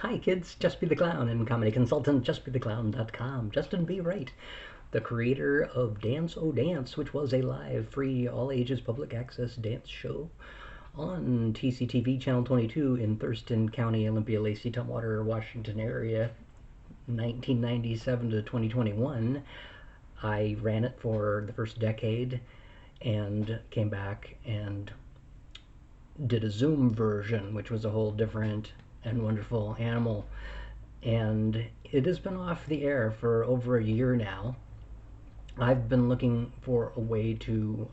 Hi kids, Just Be the Clown and comedy consultant justbetheclown.com. Justin B. Wright, the creator of Dance O Dance, which was a live, free, all ages public access dance show on TCTV Channel 22 in Thurston County, Olympia, Lacey, Tumwater, Washington area, 1997 to 2021. I ran it for the first decade and came back and did a Zoom version, which was a whole different and wonderful animal. And it has been off the air for over a year now. I've been looking for a way to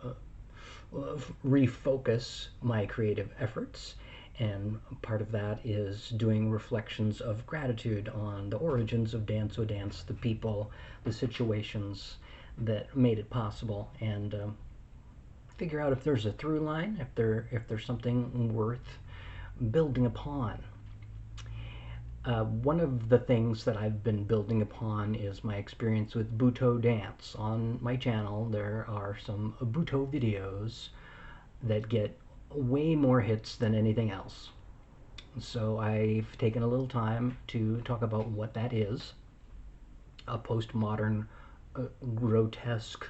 refocus my creative efforts, and part of that is doing reflections of gratitude on the origins of Dance O Dance, the people, the situations that made it possible, and figure out if there's a through line, if there's something worth building upon. One of the things that I've been building upon is my experience with Butoh dance. On my channel, there are some Butoh videos that get way more hits than anything else. So I've taken a little time to talk about what that is. A postmodern, grotesque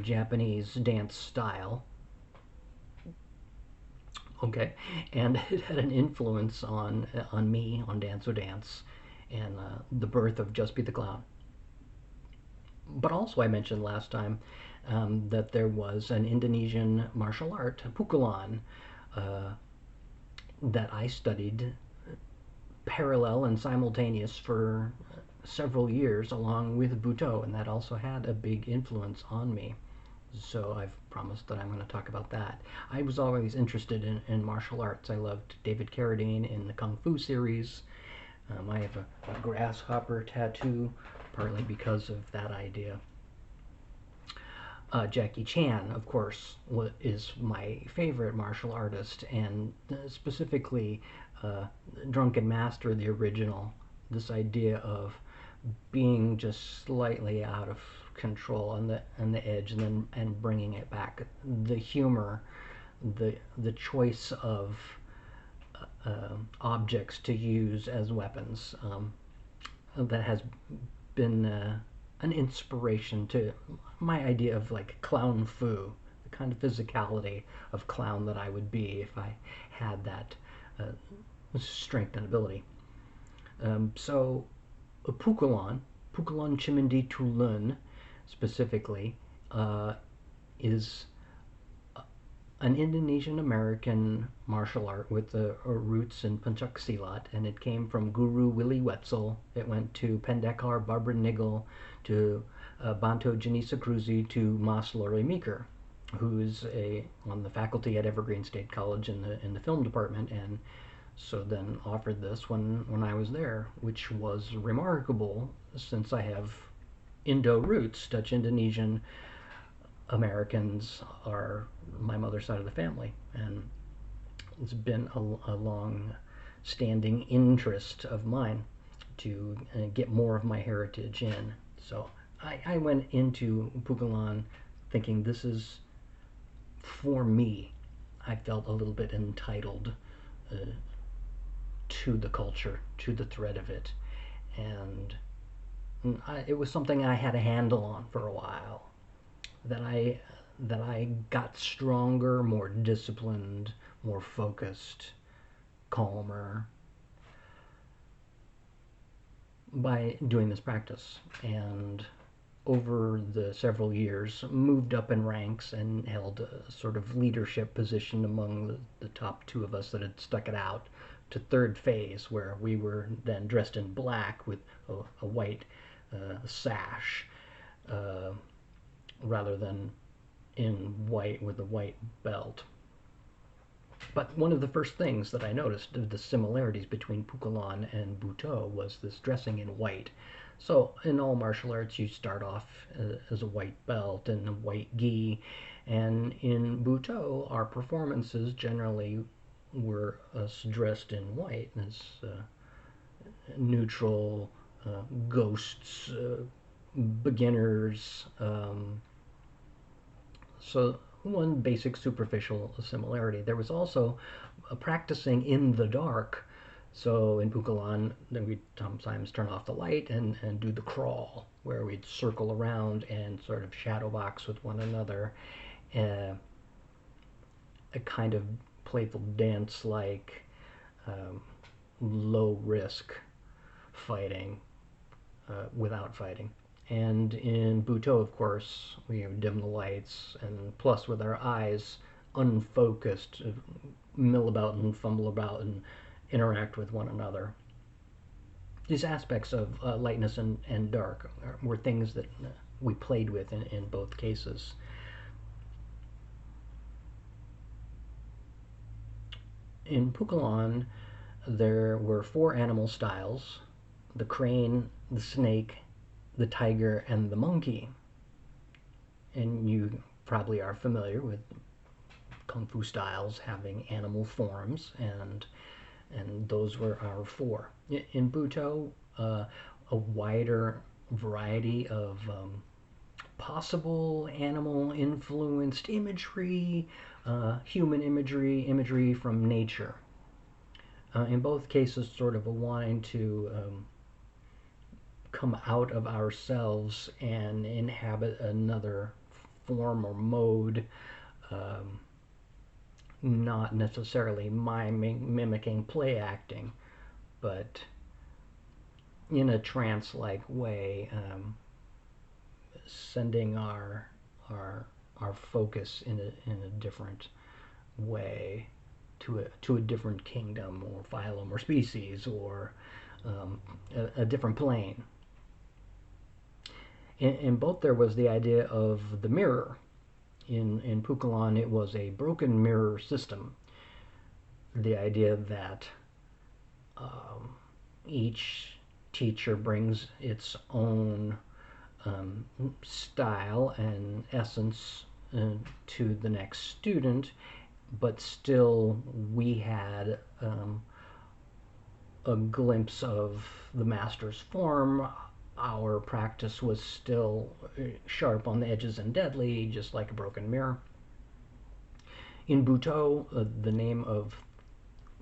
Japanese dance style. Okay, and it had an influence on me, on Dance O Dance, and the birth of Just Be the Clown. But also, I mentioned last time that there was an Indonesian martial art, Pukulan, that I studied parallel and simultaneous for several years along with Butoh, and that also had a big influence on me. So I've promised that I'm going to talk about that. I was always interested in martial arts. I loved David Carradine in the Kung Fu series. I have a grasshopper tattoo, partly because of that idea. Jackie Chan, of course, is my favorite martial artist, and specifically Drunken Master, the original. This idea of being just slightly out of control on the edge, and bringing it back. The humor, the choice of objects to use as weapons, that has been an inspiration to my idea of like clown fu, the kind of physicality of clown that I would be if I had that strength and ability. So Pukulan Chimindi Tulun specifically, is an Indonesian American martial art with roots in Pencak Silat, and it came from Guru Willie Wetzel. It went to Pendekar Barbara Nigel, to Banto Janisa Cruzi, to Mas Lori Meeker, who's on the faculty at Evergreen State College in the film department, and so then offered this when I was there, which was remarkable since I have Indo roots. Dutch Indonesian Americans are my mother's side of the family, and it's been a long standing interest of mine to get more of my heritage in. So I went into Pukulan thinking this is for me. I felt a little bit entitled to the culture, to the thread of it, and it was something I had a handle on for a while. That I got stronger, more disciplined, more focused, calmer by doing this practice, and over the several years moved up in ranks and held a sort of leadership position among the top two of us that had stuck it out to third phase, where we were then dressed in black with a white sash, rather than in white with a white belt. But one of the first things that I noticed of the similarities between Pukulan and Butoh was this dressing in white. So in all martial arts, you start off as a white belt and a white gi, and in Butoh, our performances generally were us dressed in white as neutral, ghosts, beginners. So one basic superficial similarity. There was also practicing in the dark So in Pukulan, then we'd sometimes turn off the light and do the crawl, where we'd circle around and sort of shadow box with one another, uh, a kind of playful dance like um, low risk fighting without fighting. And in Butoh, of course, we dim the lights, and plus with our eyes unfocused, mill about and fumble about and interact with one another. These aspects of lightness and dark were things that we played with in both cases. In Pukulan, there were four animal styles: the crane, the snake, the tiger, and the monkey. And you probably are familiar with kung fu styles having animal forms, and those were our four. In Butoh, a wider variety of possible animal influenced imagery, human imagery, imagery from nature. In both cases, sort of a wanting to come out of ourselves and inhabit another form or mode, um, not necessarily miming, mimicking play acting, but in a trance like way, sending our our focus in a different way to a different kingdom or phylum or species or a different plane. In both, there was the idea of the mirror. In Pukulan, it was a broken mirror system. The idea that um, each teacher brings its own style and essence to the next student, but still we had a glimpse of the master's form. Our practice was still sharp on the edges and deadly, just like a broken mirror. In Butoh, the name of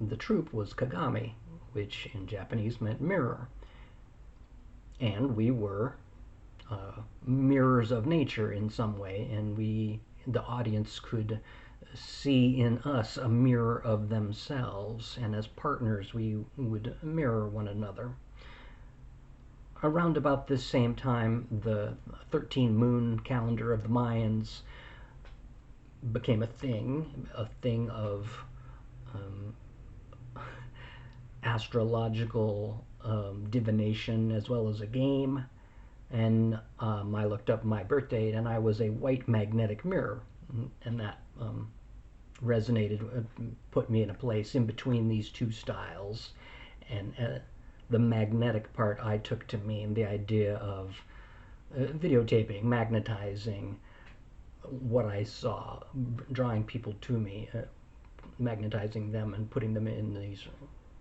the troupe was Kagami, which in Japanese meant mirror. And we were mirrors of nature in some way, and the audience could see in us a mirror of themselves, and as partners we would mirror one another. Around about this same time, the 13 moon calendar of the Mayans became a thing of um, astrological divination as well as a game. And I looked up my birth date, and I was a white magnetic mirror, and that resonated, put me in a place in between these two styles. And the magnetic part I took to mean the idea of videotaping, magnetizing what I saw, drawing people to me, magnetizing them and putting them in these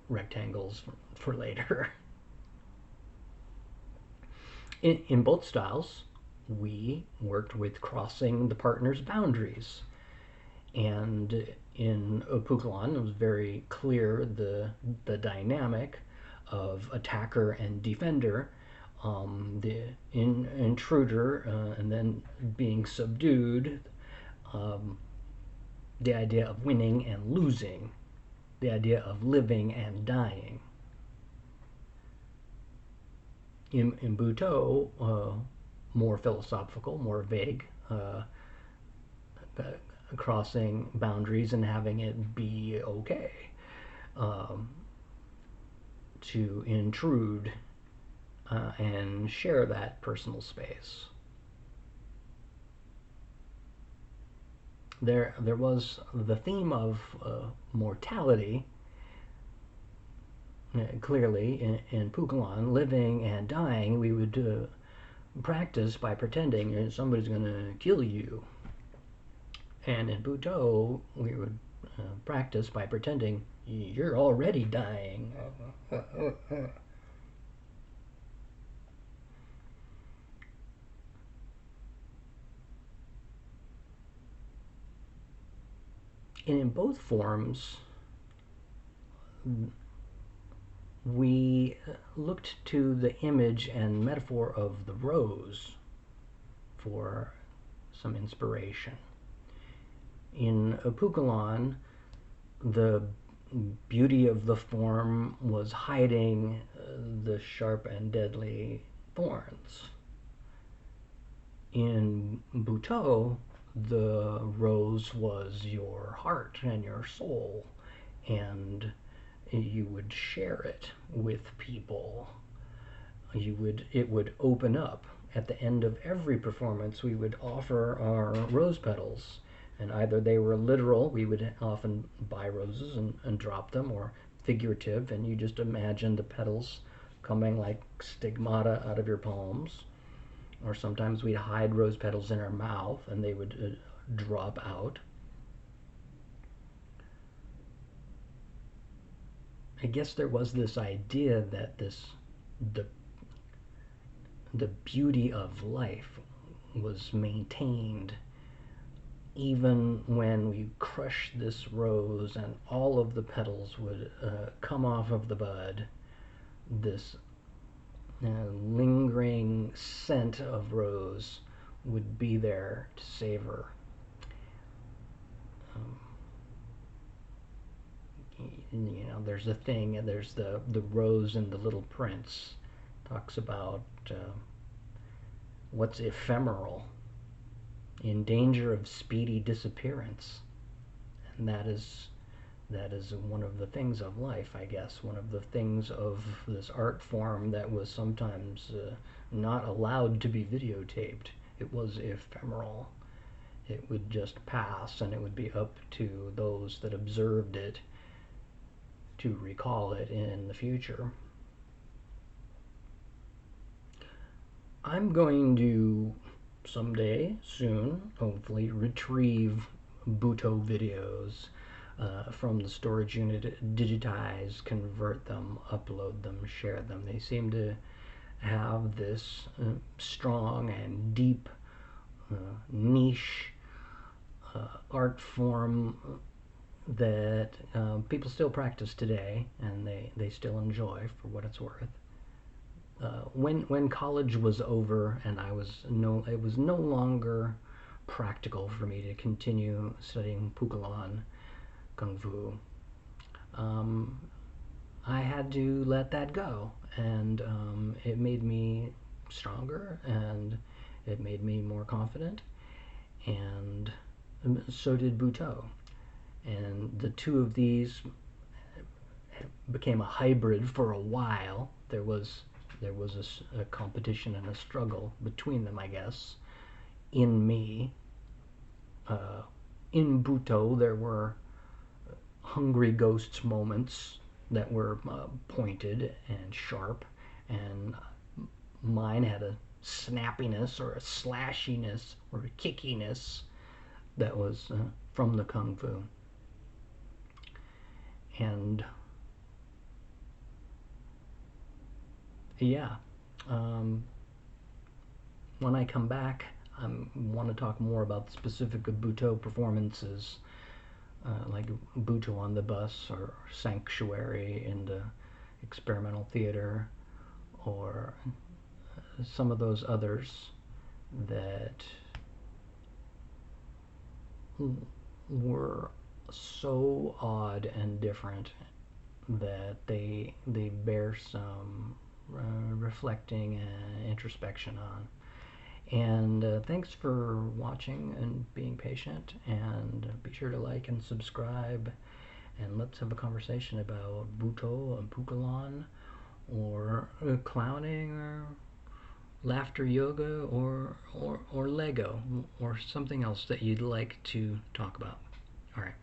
rectangles for later. In both styles, we worked with crossing the partner's boundaries. And in Pukulan, it was very clear the dynamic of attacker and defender, the intruder, and then being subdued, um, the idea of winning and losing, the idea of living and dying. In Butoh, more philosophical, more vague, crossing boundaries and having it be okay um, to intrude and share that personal space. There was the theme of mortality. Clearly, in Pukulan, living and dying, we would practice by pretending somebody's going to kill you. And in Butoh, we would practice by pretending you're already dying. And in both forms, we looked to the image and metaphor of the rose for some inspiration. In Pukulan, the beauty of the form was hiding the sharp and deadly thorns. In Butoh, the rose was your heart and your soul, and you would share it with people. It would open up. At the end of every performance, we would offer our rose petals, and either they were literal, we would often buy roses and drop them, or figurative, and you just imagine the petals coming like stigmata out of your palms. Or sometimes we'd hide rose petals in our mouth and they would drop out. I guess there was this idea that the beauty of life was maintained even when we crushed this rose and all of the petals would come off of the bud. This lingering scent of rose would be there to savor. There's a thing, there's the rose in The Little Prince. Talks about what's ephemeral, in danger of speedy disappearance. And that is one of the things of life, I guess, one of the things of this art form that was sometimes not allowed to be videotaped. It was ephemeral. It would just pass, and it would be up to those that observed it to recall it in the future. I'm going to someday, soon, hopefully, retrieve Butoh videos from the storage unit, digitize, convert them, upload them, share them. They seem to have this strong and deep niche art form that people still practice today, and they still enjoy for what it's worth. When college was over and it was no longer practical for me to continue studying Pukulan Kung Fu, I had to let that go, and it made me stronger, and it made me more confident, and so did Butoh. And the two of these became a hybrid for a while. There was a competition and a struggle between them, I guess, in me. In Butoh, there were hungry ghosts moments that were pointed and sharp, and mine had a snappiness or a slashiness or a kickiness that was from the Kung Fu. And yeah, when I come back, I want to talk more about the specific Butoh performances, like Butoh on the Bus or Sanctuary in the Experimental Theater, or some of those others that were so odd and different that they bear some reflecting and introspection on. And thanks for watching and being patient, and be sure to like and subscribe, and let's have a conversation about Butoh and Pukulan, or clowning, or laughter yoga, or Lego, or something else that you'd like to talk about. All right.